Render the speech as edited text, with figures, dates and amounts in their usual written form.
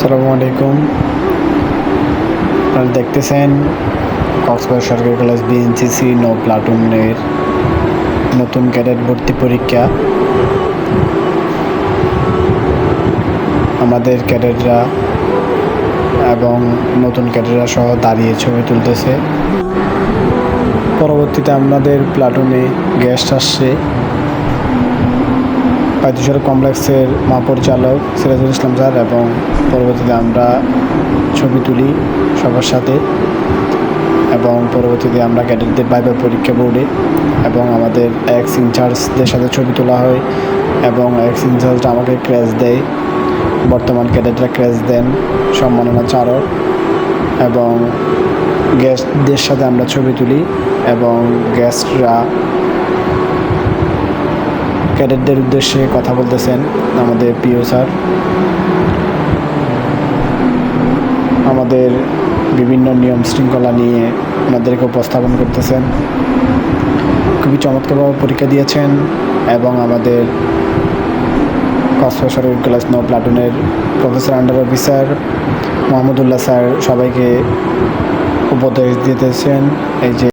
আসসালামু আলাইকুম। আপনারা দেখতেছেন কক্সবাজার সরকারি কলেজ বিএনসিসি নৌ প্লাটুনের নতুন ক্যাডেট ভর্তি পরীক্ষা। আমাদের ক্যাডেটরা এবং নতুন ক্যাডেটরা সহ দাঁড়িয়ে ছবি তুলতেছে। পরবর্তীতে আমাদের প্লাটুনে গেস্ট আসছে পাইতুসর কমপ্লেক্সের মহাপরিচালক সিরাজুল ইসলাম স্যার, এবং পরবর্তীতে আমরা ছবি তুলি সবার সাথে, এবং পরবর্তীতে আমরা ক্যাডেটদের ভাইভা পরীক্ষা বোর্ডে এবং আমাদের এক্স ইনচার্জদের সাথে ছবি তোলা হয়, এবং এক্স ইনচার্জরা আমাকে ক্র্যাশ দেয়, বর্তমান ক্যাডেটরা ক্র্যাশ দেন, সম্মাননা চারক, এবং গেস্টদের সাথে আমরা ছবি তুলি এবং গেস্টরা ক্যাডেটদের উদ্দেশ্যে কথা বলতেছেন। আমাদের প্রিয় স্যার আমাদের বিভিন্ন নিয়ম শৃঙ্খলা নিয়ে আমাদেরকে উপস্থাপন করতেছেন। খুবই চমৎকারভাবে পরীক্ষা দিয়েছেন, এবং আমাদের কক্সবাজার সরকারি কলেজ নৌ প্লাটুনের professor under officer Mohammadullah sir সবাইকে উপদেশ দিতেছেন। এই যে